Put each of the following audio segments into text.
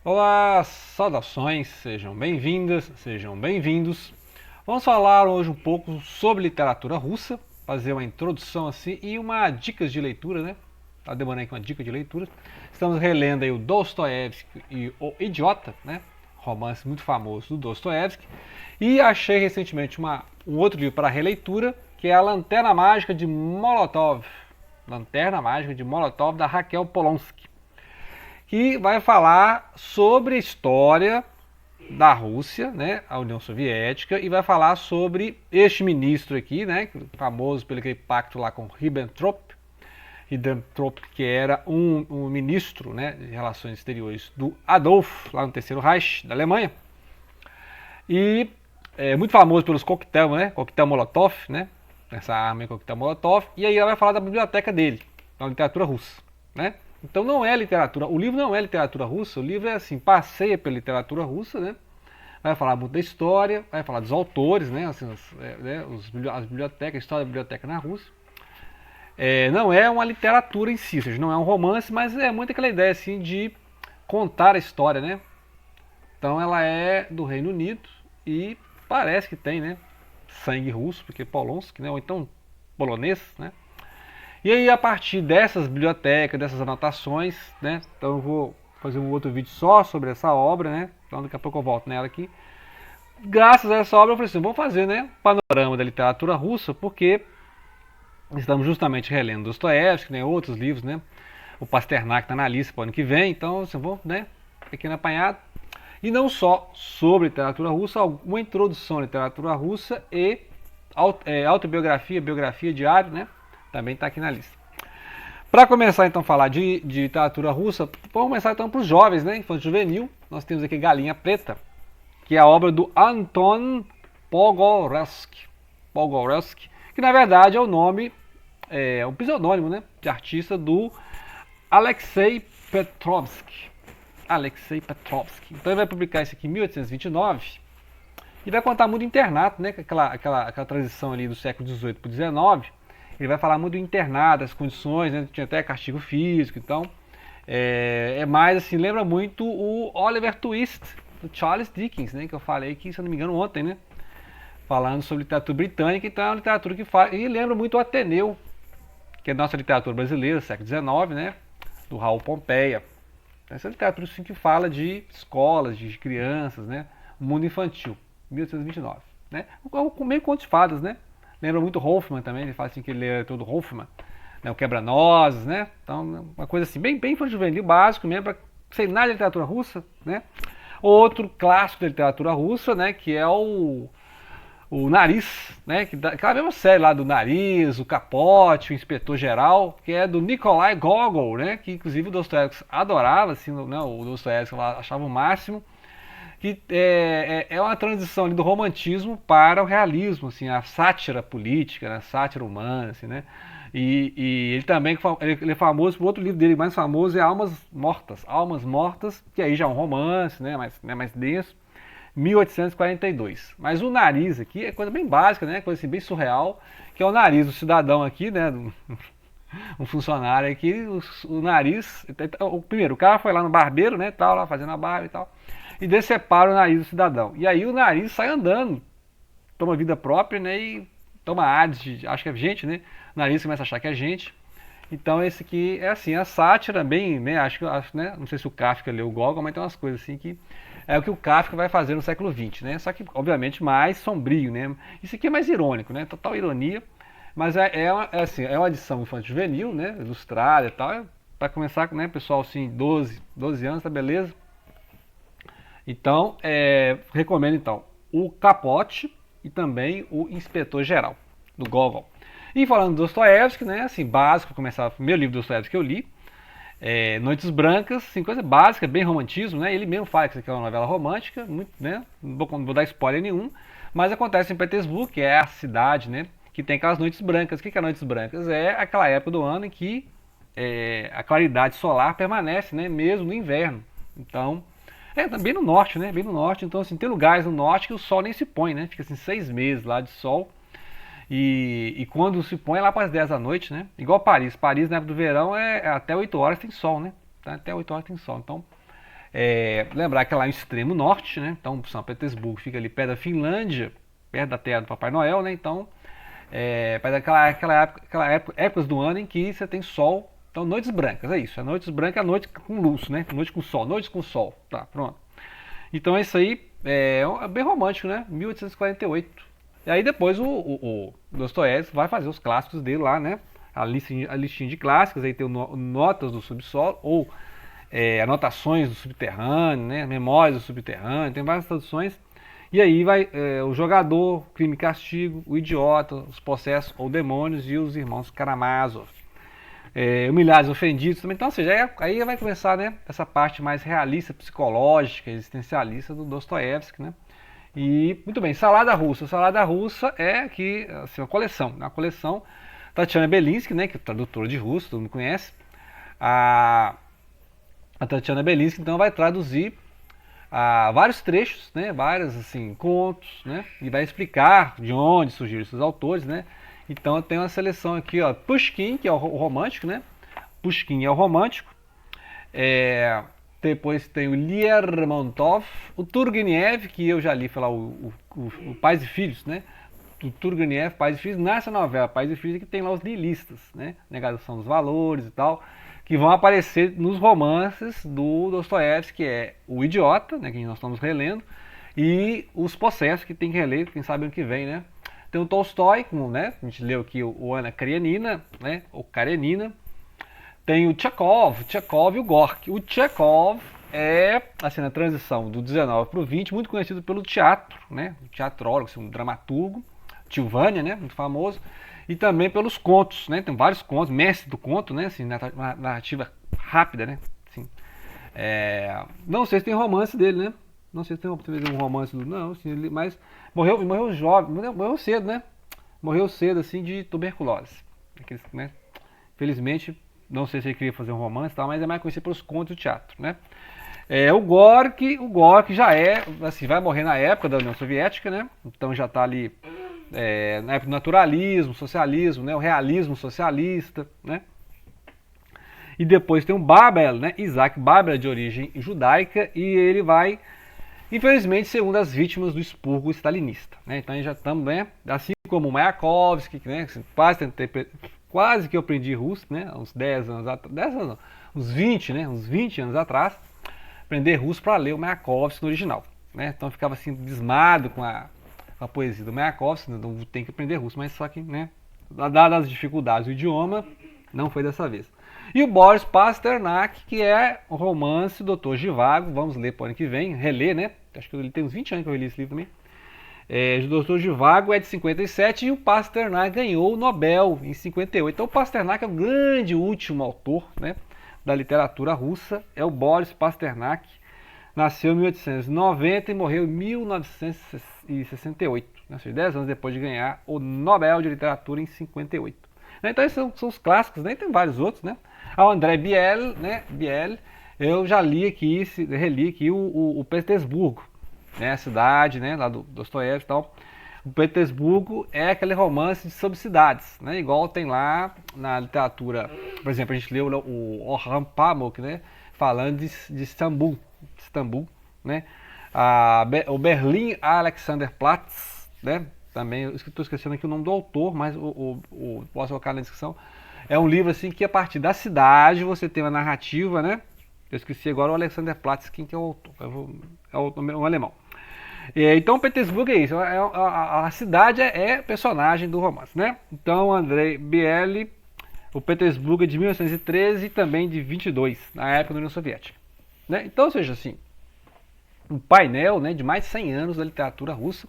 Olá, saudações, sejam bem-vindas, sejam bem-vindos. Vamos falar hoje um pouco sobre literatura russa, fazer uma introdução assim e uma dicas de leitura, né? Tá demorando aqui uma dica de leitura. Estamos relendo aí o Dostoiévski e o Idiota, né? Romance muito famoso do Dostoiévski. E achei recentemente um outro livro para releitura, que é A Lanterna Mágica de Molotov. Lanterna Mágica de Molotov, da Raquel Polonsky, que vai falar sobre a história da Rússia, né, a União Soviética, e vai falar sobre este ministro aqui, né, famoso pelo aquele pacto lá com Ribbentrop, que era um ministro, né, de relações exteriores do Adolf, lá no Terceiro Reich da Alemanha, e é muito famoso pelos coquetel, né, coquetel Molotov, né, essa arma coquetel Molotov, e aí ela vai falar da biblioteca dele, da literatura russa, né. Então não é literatura, o livro não é literatura russa, o livro é assim, passeia pela literatura russa, né? Vai falar muito da história, vai falar dos autores, né? Assim, as bibliotecas, a história da biblioteca na Rússia. Não é uma literatura em si, ou seja, não é um romance, mas é muito aquela ideia assim de contar a história, né? Então ela é do Reino Unido e parece que tem, né? Sangue russo, porque Polonsky, né? Ou então polonês, né? E aí, a partir dessas bibliotecas, dessas anotações, né? Então eu vou fazer um outro vídeo só sobre essa obra, né? Então daqui a pouco eu volto nela aqui. Graças a essa obra eu falei assim, vamos fazer, né? Panorama da literatura russa, porque estamos justamente relendo Dostoiévski, né? Outros livros, né? O Pasternak está na lista para o ano que vem, então assim, vou, né? Pequeno apanhado. E não só sobre literatura russa, alguma introdução à literatura russa e autobiografia, biografia diário, né? Também está aqui na lista. Para começar então a falar de literatura russa, vamos começar então para os jovens, né? Infanto juvenil. Nós temos aqui Galinha Preta, que é a obra do Anton Pogorelsky. Pogorelsky, que na verdade é o nome, o pseudônimo, né, de artista do Alexei Petrovsky. Alexei Petrovsky. Então ele vai publicar isso aqui em 1829 e vai contar muito do internato, né? Aquela transição ali do século XVIII para o XIX. Ele vai falar muito do internato, das condições, né? Tinha até castigo físico, então é mais assim, lembra muito o Oliver Twist, do Charles Dickens, né? Que eu falei aqui, se eu não me engano, ontem, né? Falando sobre literatura britânica, então é uma literatura que fala. E lembra muito o Ateneu, que é a nossa literatura brasileira, século XIX, né? Do Raul Pompeia. Essa literatura assim, que fala de escolas, de crianças, né? O mundo infantil, 1829. Né? Meio conto de fadas, né? Lembra muito Hoffmann também, ele fala assim que ele é todo Hoffmann, né? O Quebra-Nozes, né? Então, uma coisa assim, bem infanto-juvenil, básico mesmo, para sem nada de literatura russa, né? Outro clássico da literatura russa, né? Que é o Nariz, né? Aquela mesma série lá do Nariz, o Capote, o Inspetor Geral, que é do Nikolai Gogol, né? Que inclusive o Dostoiévski adorava, assim, né? O Dostoiévski achava o máximo. Que é uma transição ali do romantismo para o realismo, assim, a sátira política, né? A sátira humana, assim, né? E ele também ele é famoso, o outro livro dele mais famoso é Almas Mortas, que aí já é um romance, mais denso. 1842. Mas o nariz aqui é coisa bem básica, né? Coisa assim, bem surreal, que é o nariz do cidadão aqui, né? Um funcionário aqui, o nariz. Primeiro, o cara foi lá no barbeiro, né? Tal, lá fazendo a barba e tal. E decepara o nariz do cidadão. E aí o nariz sai andando, toma vida própria, né? E toma ares de. Acho que é gente, né? O nariz começa a achar que é gente. Então esse aqui é assim, a sátira bem, né, acho, né, não sei se o Kafka leu o Gogol, mas tem umas coisas assim que é o que o Kafka vai fazer no século XX, né? Só que obviamente mais sombrio, né? Isso aqui é mais irônico, né? Total ironia, mas assim, é uma edição infantil juvenil, né, ilustrada e tal, para começar, né, pessoal assim, 12 anos, tá beleza? Então, recomendo então o Capote e também o Inspetor Geral do Gogol. E falando do Dostoiévski, né, assim, básico, começar o primeiro livro do Dostoiévski que eu li, Noites Brancas, assim, coisa básica, bem romantismo, né? Ele mesmo fala que isso aqui é uma novela romântica, muito, né? Não vou dar spoiler nenhum, mas acontece em Petersburgo, que é a cidade, né? Que tem aquelas noites brancas. O que é Noites Brancas? É aquela época do ano em que a claridade solar permanece, né? Mesmo no inverno. Então, bem no norte, né? Bem no norte. Então, assim, tem lugares no norte que o sol nem se põe, né? Fica assim 6 meses lá de sol. E quando se põe é lá para as 10 da noite, né? Igual Paris. Paris, na época do verão, até 8 horas tem sol, né? Até 8 horas tem sol. Então, Lembrar que é lá no extremo norte, né? Então São Petersburgo fica ali perto da Finlândia, perto da terra do Papai Noel, né? Então, perto daquela épocas do ano em que você tem sol. Então, noites brancas, é isso. Noites brancas é noite com luz, né? Noite com sol, noites com sol. Tá, pronto. Então, isso aí é bem romântico, né? 1848. E aí depois o Dostoiévski vai fazer os clássicos dele lá, né? A listinha de clássicos, aí tem Notas do Subsolo, ou Anotações do Subterrâneo, né? Memórias do Subterrâneo, tem várias traduções. E aí vai o Jogador, Crime e Castigo, o Idiota, os Possessos ou Demônios e os Irmãos Karamazov. Humilhados, Ofendidos também. Então, ou seja, aí vai começar, né, essa parte mais realista, psicológica, existencialista do Dostoiévski, né? E, muito bem, Salada Russa. Salada Russa é aqui, assim, uma coleção. Tatiana Belinsky, né, que é tradutora de russo, todo mundo conhece. A Tatiana Belinsky, então, vai traduzir vários trechos, né, vários, assim, contos, né, e vai explicar de onde surgiram esses autores, né. Então, tem uma seleção aqui, ó, Pushkin, que é o romântico, né. Pushkin é o romântico. Depois tem o Lermontov, o Turgenev, que eu já li falar, o Pais e Filhos, né? O Turgenev, Pais e Filhos, nessa novela Pais e Filhos, que tem lá os nihilistas, né? Negação dos valores e tal, que vão aparecer nos romances do Dostoiévski, que é O Idiota, né? Que nós estamos relendo, e Os Possessos, que tem que reler, quem sabe ano que vem, né? Tem o Tolstói, como, né? A gente leu aqui o Ana Karenina, né? Ou Karenina. Tem o Tchekov e o Gorky. O Tchekov é, assim, na transição do 19 para o 20, muito conhecido pelo teatro, né? O teatrólogo, assim, um dramaturgo, Tio Vânia, né? Muito famoso. E também pelos contos, né? Tem vários contos, mestre do conto, né? Assim, narrativa rápida, né? Assim, não sei se tem romance dele, né? Não sei se tem um romance do... Não, assim, mas morreu jovem, morreu cedo, né? Morreu cedo, assim, de tuberculose. Aqueles, né? Felizmente... Não sei se ele queria fazer um romance, mas é mais conhecido pelos contos do teatro, né? O Gorky já assim, vai morrer na época da União Soviética, né? Então já está ali na época do naturalismo, socialismo, né? O realismo socialista, né? E depois tem o Babel, né? Isaac Babel, de origem judaica, e ele vai, infelizmente, ser uma das vítimas do expurgo stalinista, né? Então já estamos, né? Assim como o Mayakovsky, né? Quase que eu aprendi russo, né? Uns 10 anos atrás, 10 anos não, uns 20, né? Uns 20 anos atrás, aprender russo para ler o Mayakovsky no original, né? Então eu ficava assim, abismado com a poesia do Mayakovsky, então tem que aprender russo, mas só que, né? Dadas as dificuldades do idioma, não foi dessa vez. E o Boris Pasternak, que é o romance Doutor Zhivago, vamos ler para o ano que vem, reler, né? Acho que ele tem uns 20 anos que eu li esse livro também. O Doutor Zhivago é de 57 e o Pasternak ganhou o Nobel em 58. Então o Pasternak é o grande último autor, né, da literatura russa, é o Boris Pasternak. Nasceu em 1890 e morreu em 1968, ou seja, 10 anos depois de ganhar o Nobel de Literatura em 58. Então esses são os clássicos, né? Tem vários outros, né? O André Biel, né? Eu já li aqui, reli aqui o Petersburgo, né, a cidade, né, lá do Dostoiévski e tal. O Petersburgo é aquele romance sobre cidades, né, igual tem lá na literatura. Por exemplo, a gente leu o Orhan Pamuk, né, falando de Istambul, né, o Berlin Alexanderplatz, né, também, eu estou esquecendo aqui o nome do autor, mas posso colocar na descrição. É um livro assim que a partir da cidade você tem uma narrativa, né. Eu esqueci agora o Alexanderplatz, quem que é o autor, é um alemão. Então Petersburgo é isso, a cidade é personagem do romance, né? Então Andrei Biel, o Petersburgo é de 1913 e também de 22, na época da União Soviética, né? Então, ou seja, assim, um painel, né, de mais de 100 anos da literatura russa.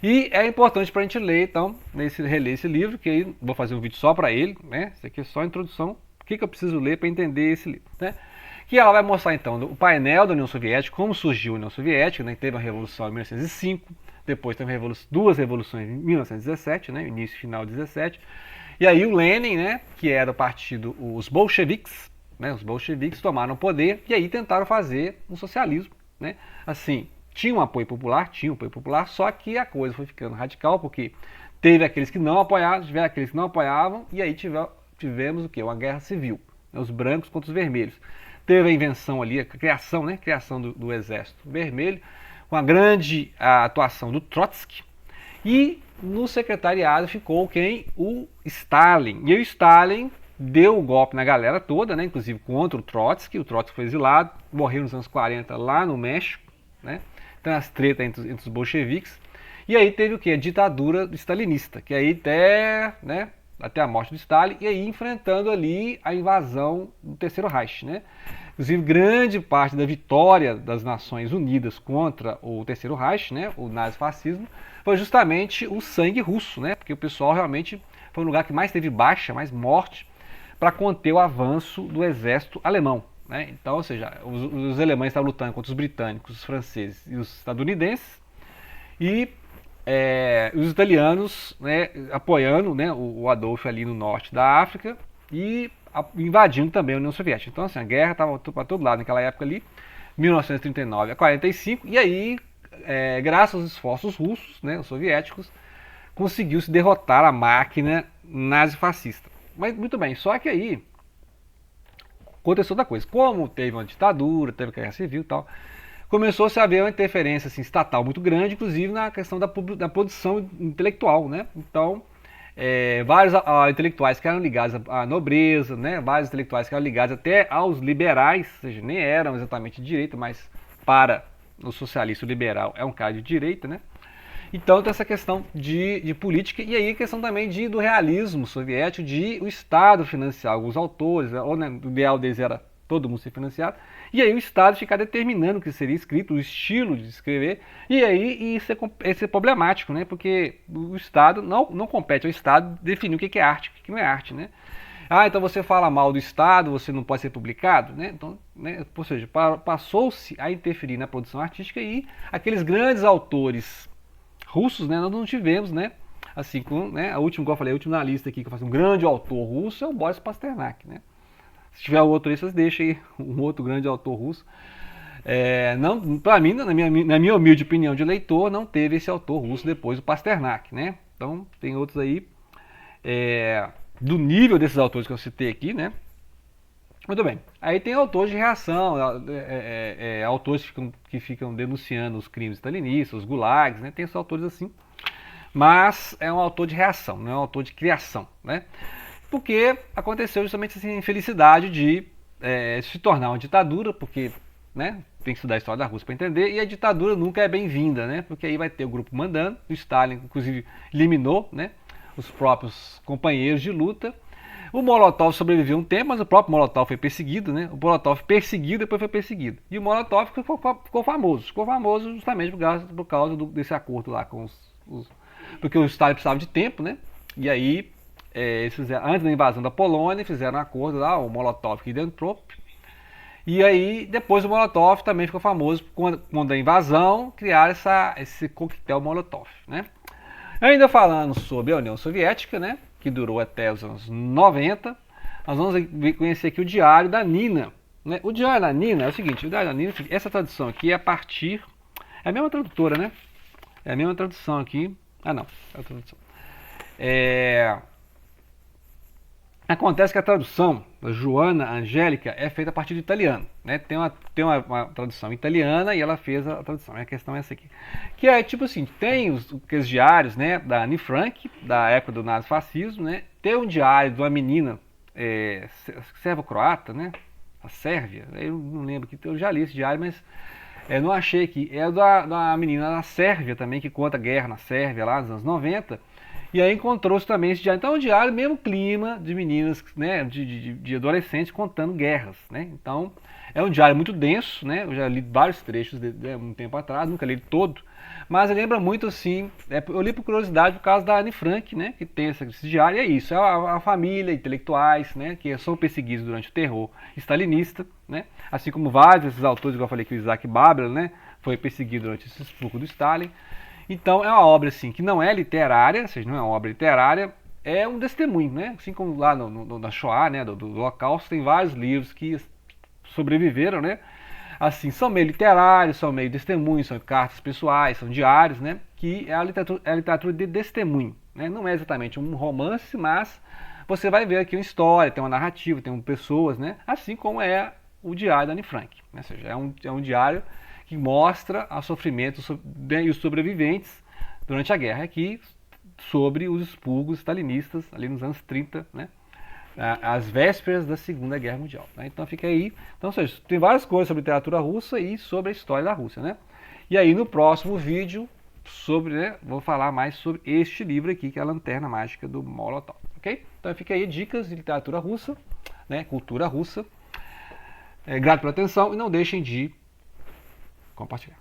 E é importante para a gente ler, então, reler esse livro, que aí vou fazer um vídeo só para ele, né? Isso aqui é só a introdução, o que eu preciso ler para entender esse livro, né? Que ela vai mostrar, então, o painel da União Soviética, como surgiu a União Soviética, né? Teve a Revolução em 1905, depois teve duas revoluções em 1917, né? Início e final de 17. E aí o Lenin, né? Que era o partido, os bolcheviques, né? Os bolcheviques tomaram o poder e aí tentaram fazer um socialismo, né? Assim, tinha um apoio popular, só que a coisa foi ficando radical, porque teve aqueles que não apoiavam, tiveram aqueles que não apoiavam, e aí tivemos o quê? Uma guerra civil, né? Os brancos contra os vermelhos. teve a invenção ali, a criação, né? Criação do Exército Vermelho, com a grande atuação do Trotsky. E no secretariado ficou quem? O Stalin. E o Stalin deu o golpe na galera toda, né? Inclusive contra o Trotsky. O Trotsky foi exilado, morreu nos anos 40 lá no México, né? Então as tretas entre os bolcheviques. E aí teve o quê? A ditadura stalinista, que aí até, né, até a morte do Stalin, e aí enfrentando ali a invasão do Terceiro Reich, né? Inclusive, grande parte da vitória das Nações Unidas contra o Terceiro Reich, né, o nazifascismo, foi justamente o sangue russo, né? Porque o pessoal realmente foi um lugar que mais teve baixa, mais morte, para conter o avanço do exército alemão, né? Então, ou seja, os alemães estavam lutando contra os britânicos, os franceses e os estadunidenses, e os italianos, né, apoiando, né, o Adolf ali no norte da África e invadindo também a União Soviética. Então, assim, a guerra estava para todo lado naquela época ali, 1939 a 45, e aí, graças aos esforços russos, né, os soviéticos, conseguiu-se derrotar a máquina nazifascista. Mas, muito bem, só que aí aconteceu outra coisa. Como teve uma ditadura, teve guerra civil e tal, começou-se a haver uma interferência assim, estatal muito grande, inclusive na questão da produção intelectual, né? Então, vários intelectuais que eram ligados à nobreza, né? Vários intelectuais que eram ligados até aos liberais, ou seja, nem eram exatamente de direita, mas para o socialista o liberal é um cara de direita, né? Então tem essa questão de política e aí a questão também do realismo soviético, de o Estado financiar alguns autores, ou, né, o ideal deles era todo mundo ser financiado, e aí o Estado ficar determinando o que seria escrito, o estilo de escrever, e aí isso é problemático, né? Porque o Estado não compete ao Estado definir o que é arte, o que não é arte, né? Ah, então você fala mal do Estado, você não pode ser publicado, né? Então, né, ou seja, passou-se a interferir na produção artística e aqueles grandes autores russos, né, nós não tivemos, né? Assim, né, a última, igual eu falei, a última na lista aqui que eu faço um grande autor russo é o Boris Pasternak, né? Se tiver outro aí, vocês deixem aí um outro grande autor russo. Não, para mim, na minha humilde opinião de leitor, não teve esse autor russo depois do Pasternak, né? Então, tem outros aí do nível desses autores que eu citei aqui, né? Muito bem. Aí tem autores de reação, autores que ficam denunciando os crimes stalinistas, os gulags, né? Tem esses autores assim. Mas é um autor de reação, não é um autor de criação, né? Porque aconteceu justamente essa infelicidade de se tornar uma ditadura, porque, né, tem que estudar a história da Rússia para entender, e a ditadura nunca é bem-vinda, né? Porque aí vai ter o grupo mandando, o Stalin, inclusive, eliminou, né, os próprios companheiros de luta. O Molotov sobreviveu um tempo, mas o próprio Molotov foi perseguido, né? O Molotov perseguido, depois foi perseguido. E o Molotov ficou famoso. Ficou famoso justamente por causa desse acordo lá com porque o Stalin precisava de tempo, né? E aí, eles fizeram, antes da invasão da Polônia, fizeram um acordo lá, o Molotov-Ribbentrop. E aí, depois o Molotov também ficou famoso quando a invasão, criaram esse coquetel Molotov, né? Ainda falando sobre a União Soviética, né, que durou até os anos 90, nós vamos conhecer aqui o Diário da Nina, né? O Diário da Nina é o seguinte, o Diário da Nina, essa tradução aqui é a partir... É a mesma tradutora, né? É a mesma tradução aqui. Ah, não. É a tradução. Acontece que a tradução da Joana Angélica é feita a partir do italiano, né? Tem uma tradução italiana e ela fez a tradução. A questão é essa aqui. Que é tipo assim, tem aqueles diários, né, da Anne Frank, da época do nazifascismo, né? Tem um diário de uma menina servo-croata, né? A Sérvia. Eu não lembro que eu já li esse diário, mas não achei aqui. É da menina na Sérvia também, que conta a guerra na Sérvia lá nos anos 90. E aí encontrou-se também esse diário. Então é um diário, mesmo clima de meninas, né, de adolescentes contando guerras, né? Então é um diário muito denso, né? Eu já li vários trechos um tempo atrás, nunca li todo, mas lembra muito assim, eu li por curiosidade por causa da Anne Frank, né, que tem esse diário, e é isso, é a família, intelectuais, né, que são perseguidos durante o terror stalinista, né? Assim como vários desses autores, igual eu falei que o Isaac Babel, né, foi perseguido durante esse expurgo do Stalin. Então é uma obra assim que não é literária, ou seja, não é uma obra literária, é um testemunho, né? Assim como lá na Shoah, né, do Holocausto, tem vários livros que sobreviveram, né? Assim, são meio literários, são meio testemunhos, são cartas pessoais, são diários, né? Que é a literatura de testemunho, né? Não é exatamente um romance, mas você vai ver aqui uma história, tem uma narrativa, tem pessoas, né? Assim como é o diário da Anne Frank. Ou seja, é um diário que mostra o sofrimento e os sobreviventes durante a guerra aqui, sobre os expurgos stalinistas ali nos anos 30, né? Às vésperas da Segunda Guerra Mundial. Né? Então fica aí. Então, ou seja, tem várias coisas sobre literatura russa e sobre a história da Rússia. Né? E aí no próximo vídeo vou falar mais sobre este livro aqui, que é a Lanterna Mágica do Molotov. Ok? Então fica aí dicas de literatura russa, né? Cultura russa. Grato pela atenção e não deixem de compartilhar.